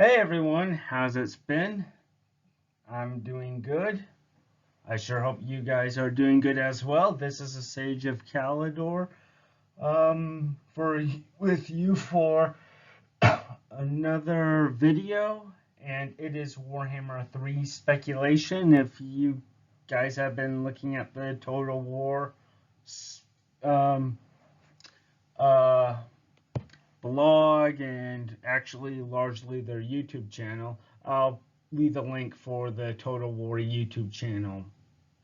Hey everyone, how's it been? I'm doing good. I sure hope you guys are doing good as well. This is a Sage of Calidor. For with you for another video, and it is Warhammer 3 Speculation. If you guys have been looking at the Total War um, uh, blog and actually largely their YouTube channel, I'll leave the link for the Total War YouTube channel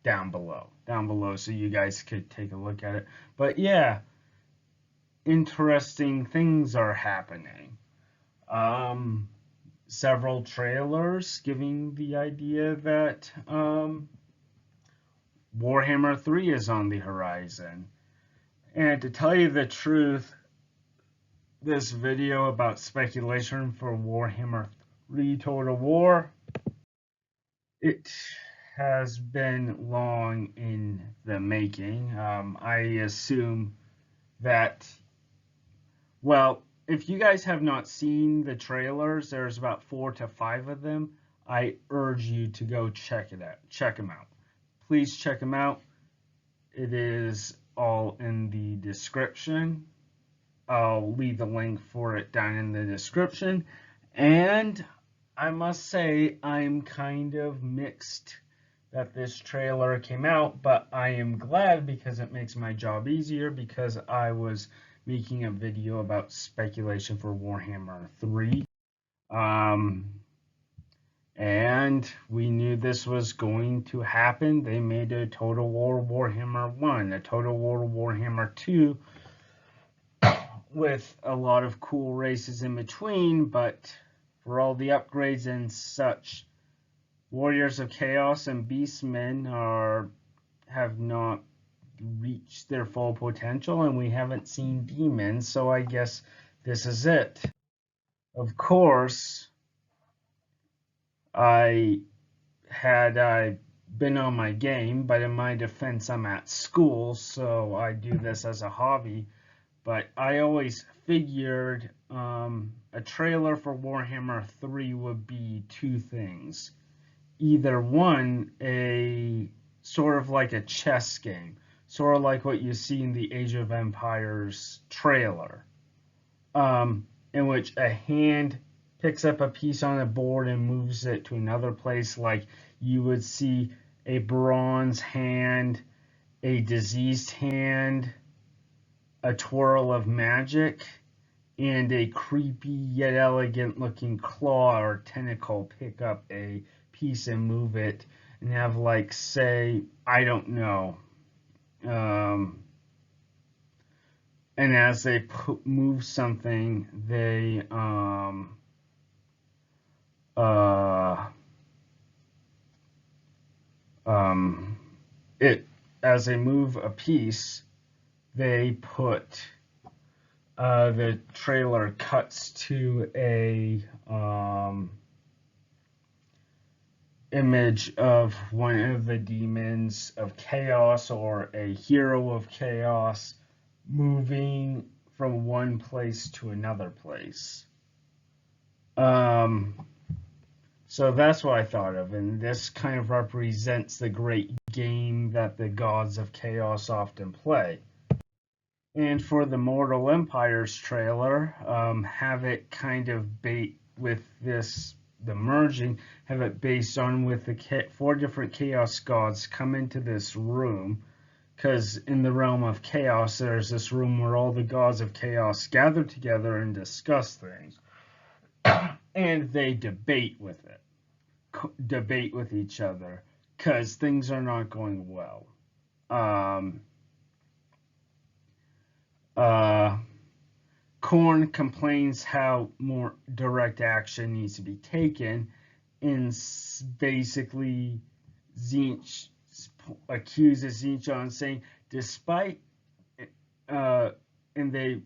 down below so you guys could take a look at it. But yeah, interesting things are happening. Several trailers giving the idea that Warhammer 3 is on the horizon. And to tell you the truth, this video about speculation for Warhammer 3 Total War, it has been long in the making. I assume that, well, if you guys have not seen the trailers, there's about 4 to 5 of them. I urge you to go check them out. Please check them out. It is all in the description. I'll leave the link for it down in the description. And I must say, I'm kind of mixed that this trailer came out, but I am glad because it makes my job easier, because I was making a video about speculation for Warhammer 3. And we knew this was going to happen. They made a Total War Warhammer 1, a Total War Warhammer 2, with a lot of cool races in between, but for all the upgrades and such, Warriors of Chaos and Beastmen have not reached their full potential, and we haven't seen demons, so I guess this is it. Of course, I been on my game, but in my defense, I'm at school, so I do this as a hobby. But I always figured a trailer for Warhammer 3 would be two things. Either one, a sort of like a chess game, sort of like what you see in the Age of Empires trailer, in which a hand picks up a piece on a board and moves it to another place, like you would see a bronze hand, a diseased hand, a twirl of magic, and a creepy yet elegant looking claw or tentacle pick up a piece and move it, and have, like, say, I don't know, and as they move something, they as they move a piece, they put the trailer cuts to a image of one of the demons of chaos or a hero of chaos moving from one place to another place. So that's what I thought of, and this kind of represents the great game that the gods of chaos often play. And for the Mortal Empires trailer, have it kind of bait with this, the merging, have it based on with the 4 different chaos gods come into this room, because in the realm of chaos, there's this room where all the gods of chaos gather together and discuss things. And they debate with each other, because things are not going well. Korn complains how more direct action needs to be taken, and basically Tzeentch accuses Tzeentch, saying, despite and they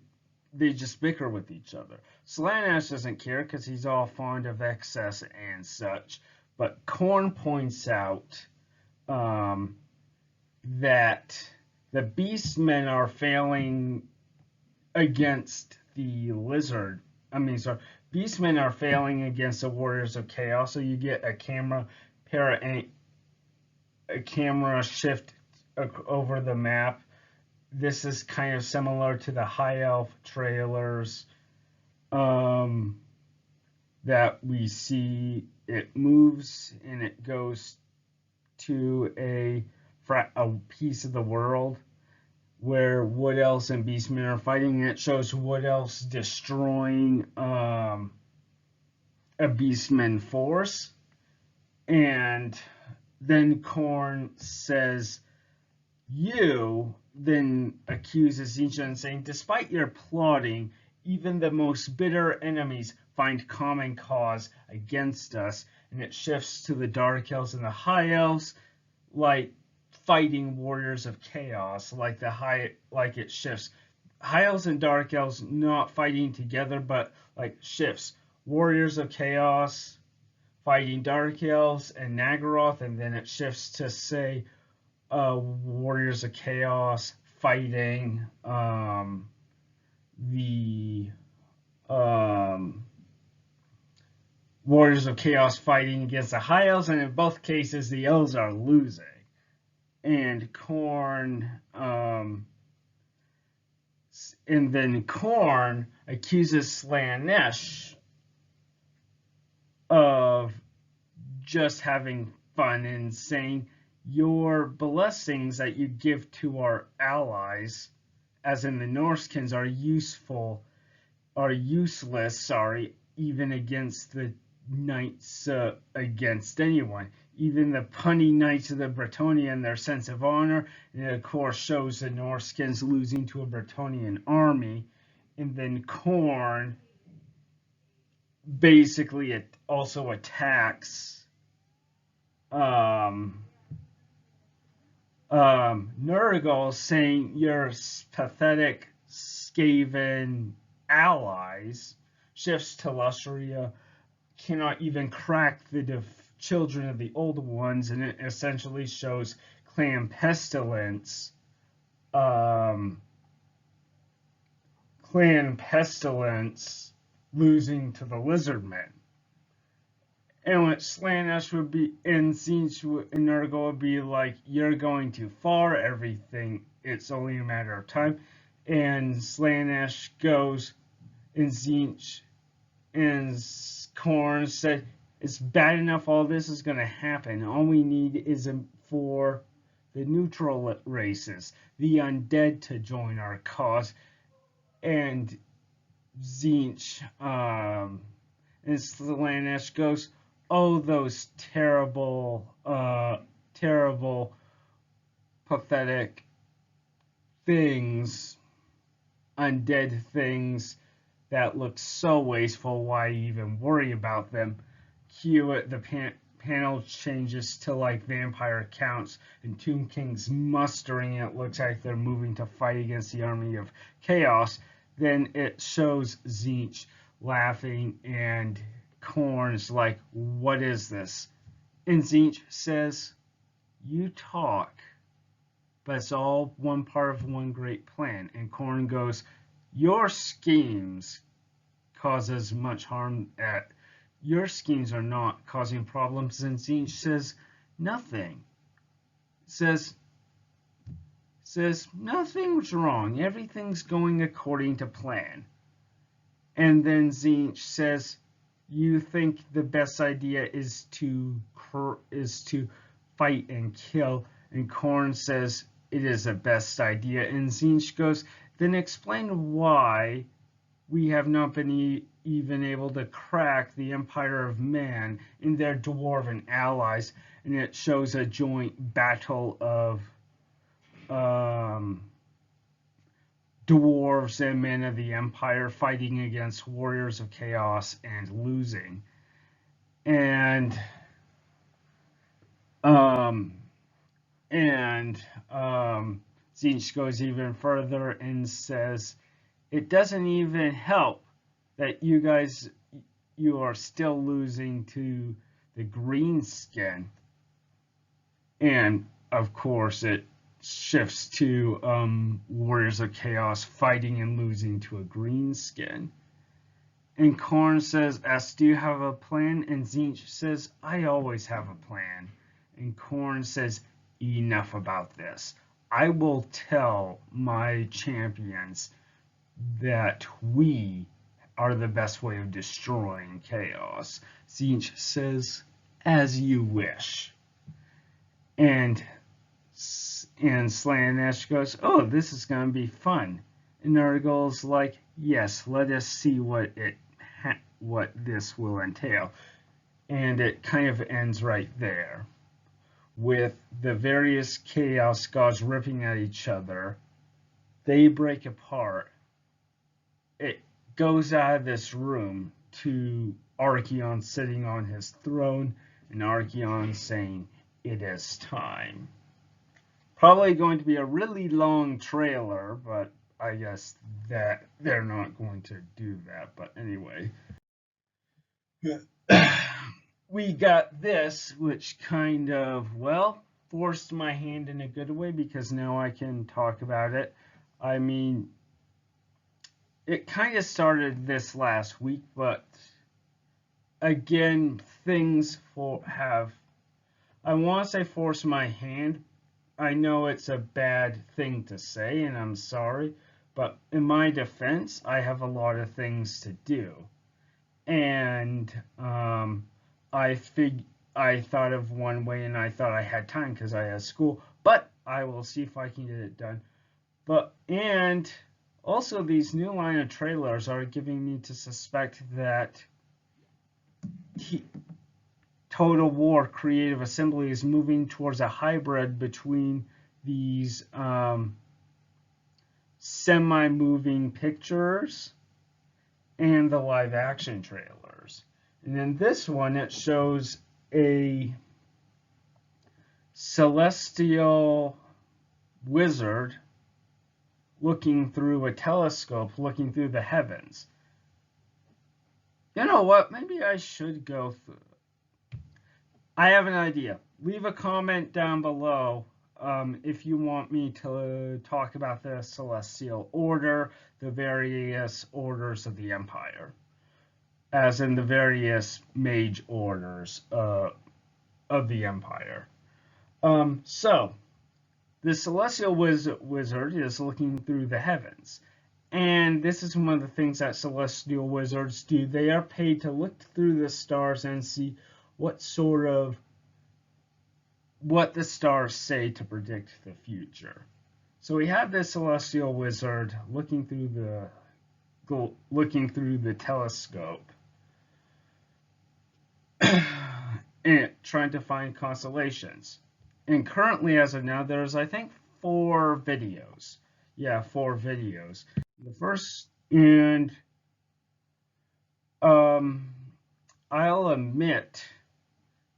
just bicker with each other. Slaanesh doesn't care because he's all fond of excess and such, but Korn points out that the Beastmen are failing against the Beastmen are failing against the Warriors of Chaos, so you get a camera shift over the map. This is kind of similar to the High Elf trailers that we see. It moves and it goes to a piece of the world where Wood Elves and Beastmen are fighting, and it shows Wood Elves destroying a Beastman force. And then Khorne says, then accuses Tzeentch, saying, despite your plotting, even the most bitter enemies find common cause against us. And it shifts to the Dark Elves and the High Elves, like fighting Warriors of Chaos, like it shifts. High Elves and Dark Elves not fighting together, but like shifts. Warriors of Chaos fighting Dark Elves and Naggaroth, and then it shifts to say Warriors of Chaos fighting the Warriors of Chaos fighting against the High Elves, and in both cases the Elves are losing. And Khorne accuses Slaanesh of just having fun and saying, your blessings that you give to our allies, as in the Norsekins, are useless, even against the knights, against anyone. Even the punny knights of the Bretonnia and their sense of honor, and it of course shows the Norsekins losing to a Bretonnian army. And then Khorne basically it also attacks Nurgle, saying your pathetic Skaven allies. Shifts to Lustria cannot even crack the children of the old ones, and it essentially shows Clan Pestilence losing to the Lizardmen. And what Slaanesh would be, and Tzeentch and Nurgle would be like, you're going too far, it's only a matter of time. And Slaanesh goes, and Tzeentch and Khorne said, it's bad enough all this is going to happen. All we need is for the neutral races, the undead, to join our cause. And Tzeentch and Slaanesh goes, oh, those terrible, pathetic things, undead things that look so wasteful, why even worry about them? Cue it, the panel changes to like vampire counts and Tomb King's mustering, and it looks like they're moving to fight against the army of chaos. Then it shows Tzeentch laughing, and Khorne's like, what is this? And Tzeentch says, you talk, but it's all one part of one great plan. And Khorne goes, your schemes cause as much harm your schemes are not causing problems. And Tzeentch says, nothing. Says nothing's wrong. Everything's going according to plan. And then Tzeentch says, you think the best idea is to fight and kill. And Khorne says, it is the best idea. And Tzeentch goes, then explain why we have not been even able to crack the Empire of Man and their dwarven allies. And it shows a joint battle of dwarves and men of the Empire fighting against warriors of chaos and losing. And Tzeentch goes even further and says, it doesn't even help that you are still losing to the greenskin. And of course it shifts to Warriors of Chaos fighting and losing to a greenskin. And Korn says, S, do you have a plan? And Tzeentch says, I always have a plan. And Korn says, enough about this. I will tell my champions that we are the best way of destroying chaos. Tzeentch says, as you wish. And Slaanesh goes, oh, this is going to be fun. And Nurgle's like, yes, let us see what this will entail. And it kind of ends right there, with the various chaos gods ripping at each other. They break apart. It goes out of this room to Archaon sitting on his throne, and Archaon saying, it is time. Probably going to be a really long trailer, but I guess that they're not going to do that. But anyway, we got this, which kind of, well, forced my hand in a good way, because now I can talk about it. I mean, it kind of started this last week, but again, things I want to say forced my hand. I know it's a bad thing to say, and I'm sorry, but in my defense, I have a lot of things to do. And I thought of one way, and I thought I had time because I had school, but I will see if I can get it done. And also, these new line of trailers are giving me to suspect that Total War Creative Assembly is moving towards a hybrid between these semi-moving pictures and the live-action trailers. And in this one, it shows a celestial wizard looking through a telescope, looking through the heavens. You know what? Maybe I should go through. I have an idea. Leave a comment down below if you want me to talk about the Celestial Order, the various orders of the Empire, as in the various mage orders of the Empire. So, the Celestial Wizard is looking through the heavens. And this is one of the things that Celestial Wizards do. They are paid to look through the stars and see what the stars say to predict the future. So we have this Celestial Wizard looking through the telescope and trying to find constellations. And currently, as of now, there's, I think, 4 videos. Yeah, 4 videos. The first, and I'll admit,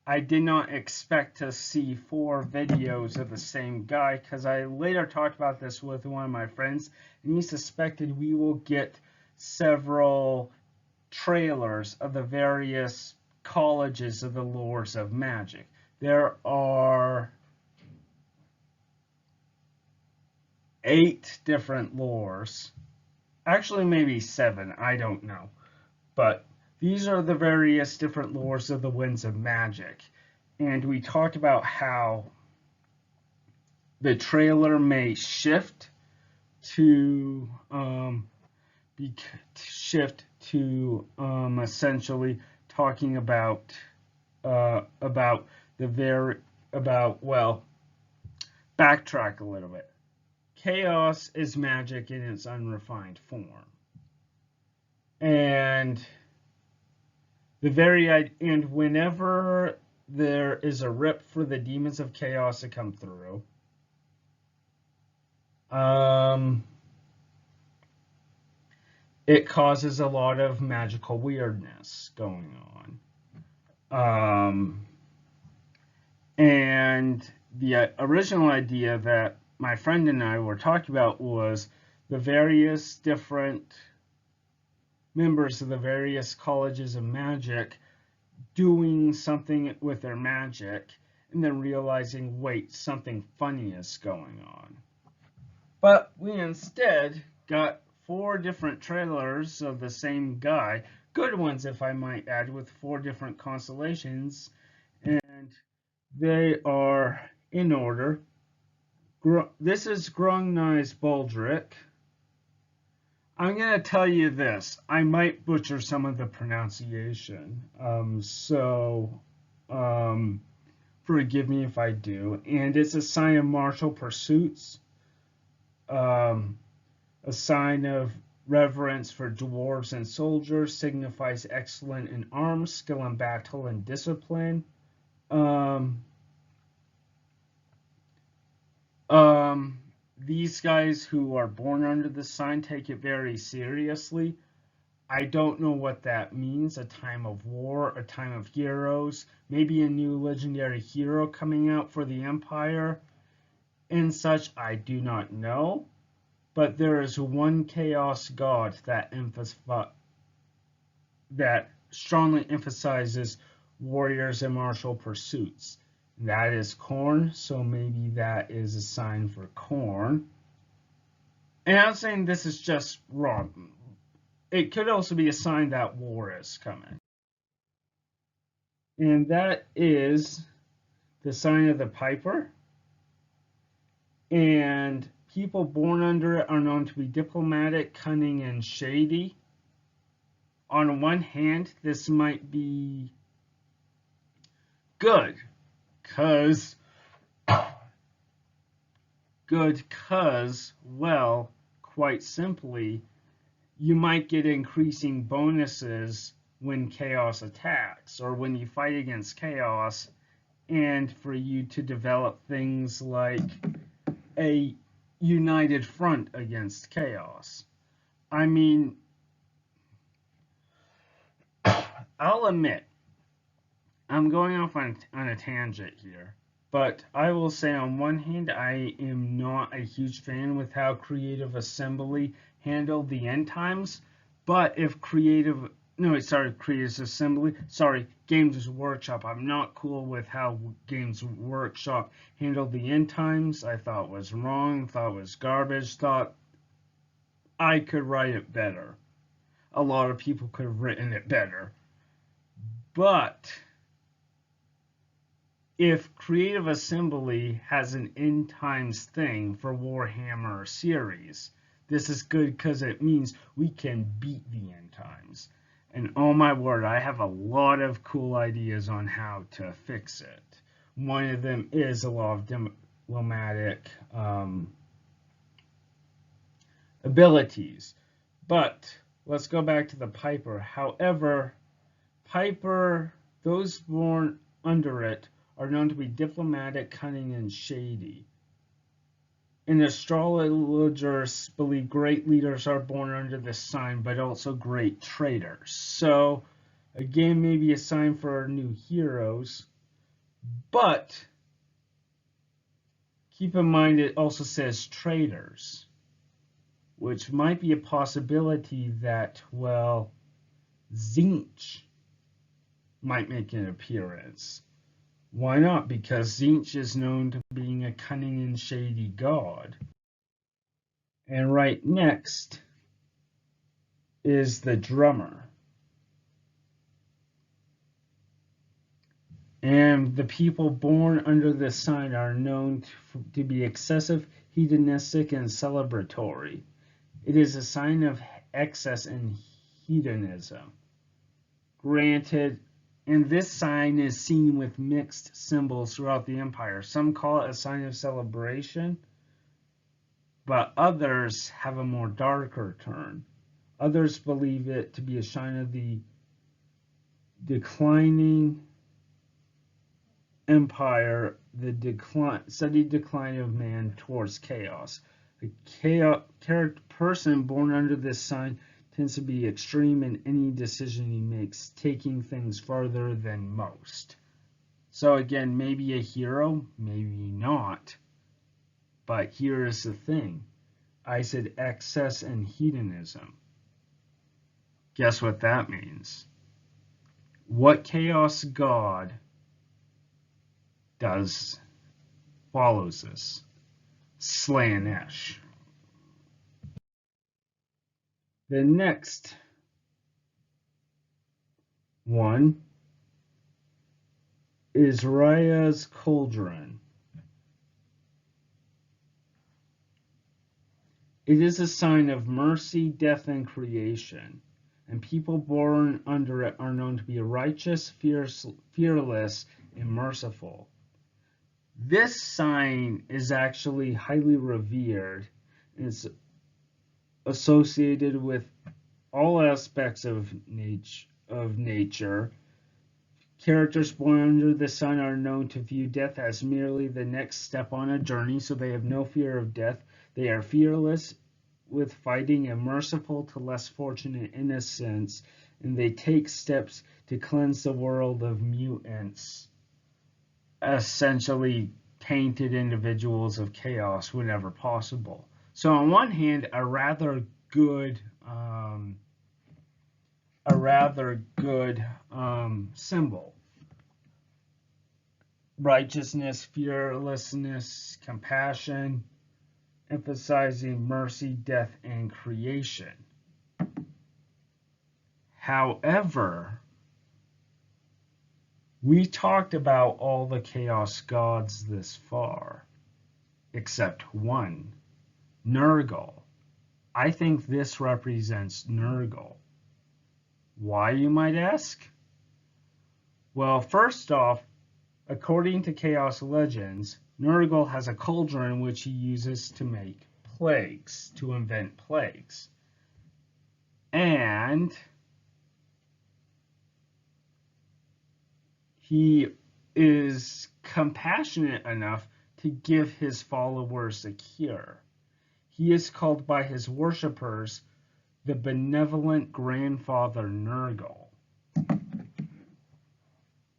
I did not expect to see 4 videos of the same guy, because I later talked about this with one of my friends, and he suspected we will get several trailers of the various colleges of the lores of magic. There are 8 different lores. Actually, maybe 7. I don't know. But these are the various different lores of the winds of magic. And we talked about how the trailer may shift to essentially talking about backtrack a little bit. Chaos is magic in its unrefined form. And whenever there is a rip for the demons of chaos to come through, it causes a lot of magical weirdness going on. And the original idea that my friend and I were talking about was the various different members of the various colleges of magic doing something with their magic and then realizing, wait, something funny is going on. But we instead got 4 different trailers of the same guy good ones, if I might add, with 4 different constellations, and they are in order. This is Grungni's Baldric. I'm going to tell you this. I might butcher some of the pronunciation, forgive me if I do. And it's a sign of martial pursuits, a sign of reverence for dwarves and soldiers, signifies excellence in arms, skill in battle, and discipline. These guys who are born under the sign take it very seriously. I don't know what that means. A time of war, a time of heroes, maybe a new legendary hero coming out for the Empire and such. I do not know. But there is one chaos god that strongly emphasizes warriors and martial pursuits. That is Khorne, so maybe that is a sign for Khorne. And I'm saying this is just wrong. It could also be a sign that war is coming. And that is the sign of the Piper. And people born under it are known to be diplomatic, cunning, and shady. On one hand, this might be good, because, well, quite simply, you might get increasing bonuses when chaos attacks, or when you fight against chaos, and for you to develop things like a united front against chaos. I mean, I'll admit, I'm going off on a tangent here, but I will say on one hand, I am not a huge fan with how Creative Assembly handled the end times, but if Games Workshop, I'm not cool with how Games Workshop handled the end times. I thought it was wrong, thought it was garbage, thought I could write it better. A lot of people could have written it better. But if Creative Assembly has an end times thing for Warhammer series, this is good because it means we can beat the end times. And oh my word, I have a lot of cool ideas on how to fix it. One of them is a lot of diplomatic abilities. But let's go back to the Piper. However, Piper, those born under it, are known to be diplomatic, cunning, and shady. And astrologers believe great leaders are born under this sign, but also great traitors. So, again, maybe a sign for new heroes. But keep in mind it also says traitors, which might be a possibility that, well, Tzeentch might make an appearance. Why not? Because Tzeentch is known to being a cunning and shady god. And right next is the drummer. And the people born under this sign are known to be excessive, hedonistic, and celebratory. It is a sign of excess and hedonism. Granted, and this sign is seen with mixed symbols throughout the Empire. Some call it a sign of celebration, but others have a more darker turn. Others believe it to be a sign of the declining empire, the steady decline of man towards chaos. The person born under this sign tends to be extreme in any decision he makes, taking things farther than most. So again, maybe a hero, maybe not. But here is the thing. I said excess and hedonism. Guess what that means? What chaos god follows this? Slaanesh. The next One is Raya's Cauldron. It is a sign of mercy, death, and creation, and people born under it are known to be righteous, fearless, and merciful. This sign is actually highly revered and is associated with all aspects of nature. Characters born under the sun are known to view death as merely the next step on a journey, so they have no fear of death. They are fearless with fighting and merciful to less fortunate innocents, and they take steps to cleanse the world of mutants, essentially tainted individuals of chaos whenever possible. So on one hand, a rather good symbol. Righteousness, fearlessness, compassion, emphasizing mercy, death, and creation. However, we talked about all the Chaos Gods this far, except one, Nurgle. I think this represents Nurgle. Why, you might ask? Well, first off, according to Chaos Legends, Nurgle has a cauldron which he uses to make plagues, to invent plagues. And he is compassionate enough to give his followers a cure. He is called by his worshippers the benevolent grandfather Nurgle.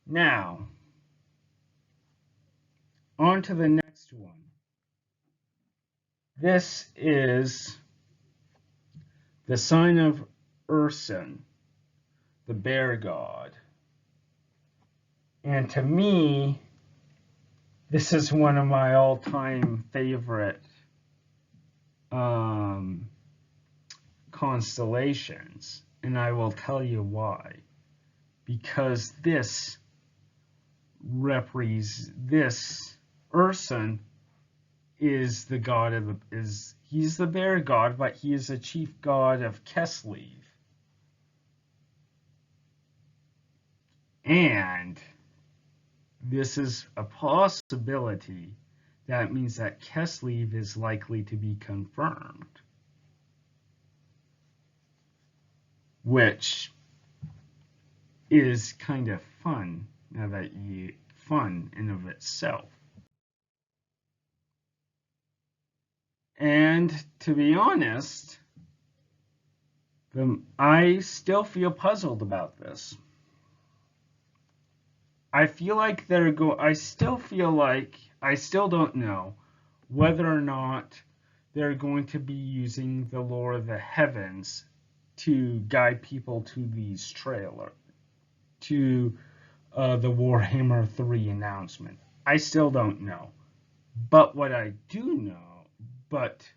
Now, on to the next one. This is the sign of Ursun, the bear god. And to me, this is one of my all-time favorite constellations, and I will tell you why. Because this Ursun is the god of he's the bear god, but he is the chief god of Keslev. And this is a possibility. That means that Keslev is likely to be confirmed, which is kind of fun in of itself. And to be honest, I still feel puzzled about this. I still don't know whether or not they're going to be using the lore of the heavens to guide people to these to the Warhammer 3 announcement. I still don't know. But what I do know, but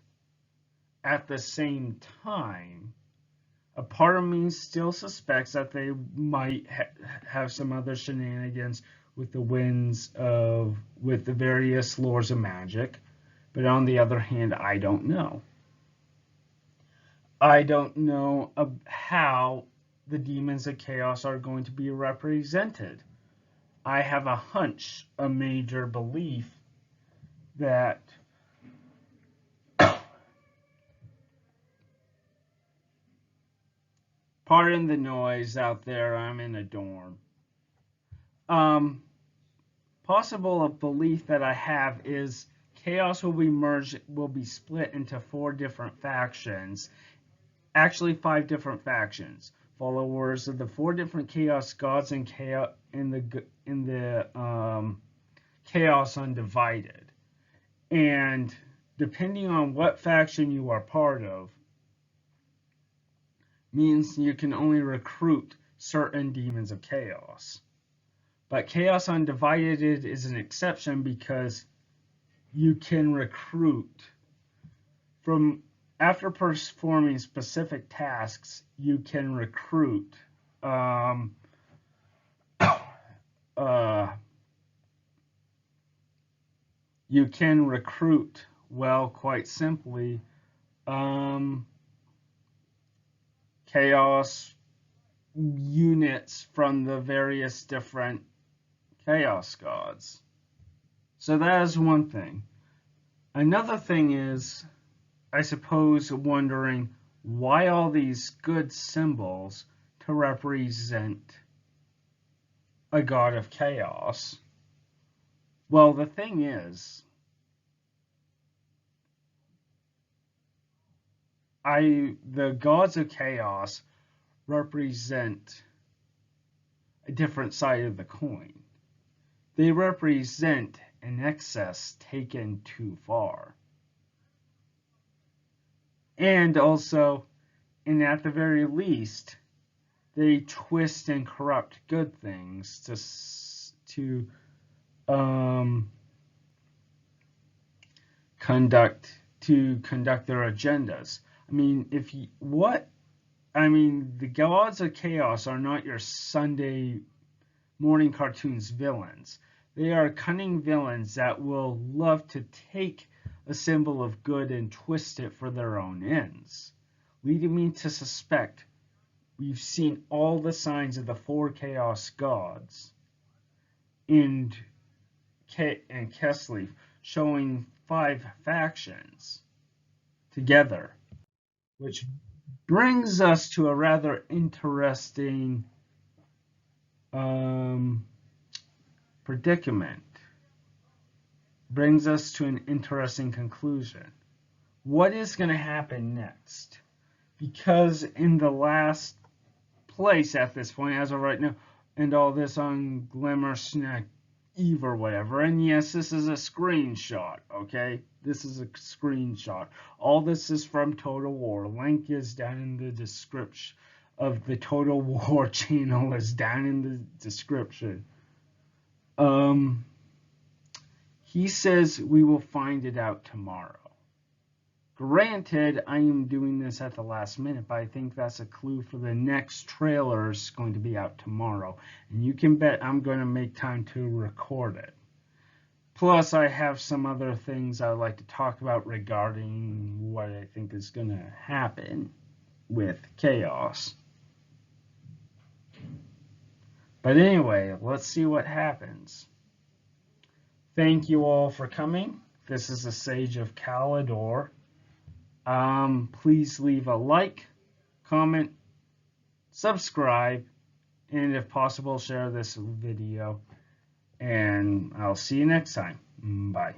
at the same time, a part of me still suspects that they might have some other shenanigans with with the various lores of magic. But on the other hand, I don't know. I don't know how the demons of chaos are going to be represented. I have a hunch, a major belief that pardon the noise out there, I'm in a dorm. Possible belief that I have is chaos will be split into 4 different factions. Actually 5 different factions. Followers of the 4 different chaos gods and in the Chaos Undivided. And depending on what faction you are part of, means you can only recruit certain demons of chaos. But Chaos Undivided is an exception because you can recruit after performing specific tasks, you can recruit you can recruit, well, quite simply, chaos units from the various different chaos gods. So that is one thing. Another thing is, I suppose, wondering why all these good symbols to represent a god of chaos. Well, the thing is, the gods of chaos represent a different side of the coin. They represent an excess taken too far. And also, and at the very least, they twist and corrupt good things to conduct their agendas. I mean, the gods of chaos are not your Sunday morning cartoons villains. They are cunning villains that will love to take a symbol of good and twist it for their own ends, leading me to suspect we've seen all the signs of the 4 chaos gods in Kessleaf, showing 5 factions together, which brings us to a rather interesting predicament. Brings us to an interesting conclusion. What is going to happen next? Because in the last place at this point, as of right now, and all this on Glimmer Snack Eve or whatever, and yes, this is a screenshot, okay? This is a screenshot. All this is from Total War. Link is down in the description of the Total War channel, is down in the description. He says we will find it out tomorrow. Granted, I am doing this at the last minute, but I think that's a clue for the next trailer is going to be out tomorrow. And you can bet I'm going to make time to record it. Plus, I have some other things I'd like to talk about regarding what I think is going to happen with Chaos. But anyway, let's see what happens. Thank you all for coming. This is the Sage of Calidor. Please leave a like, comment, subscribe, and if possible, share this video. And I'll see you next time. Bye.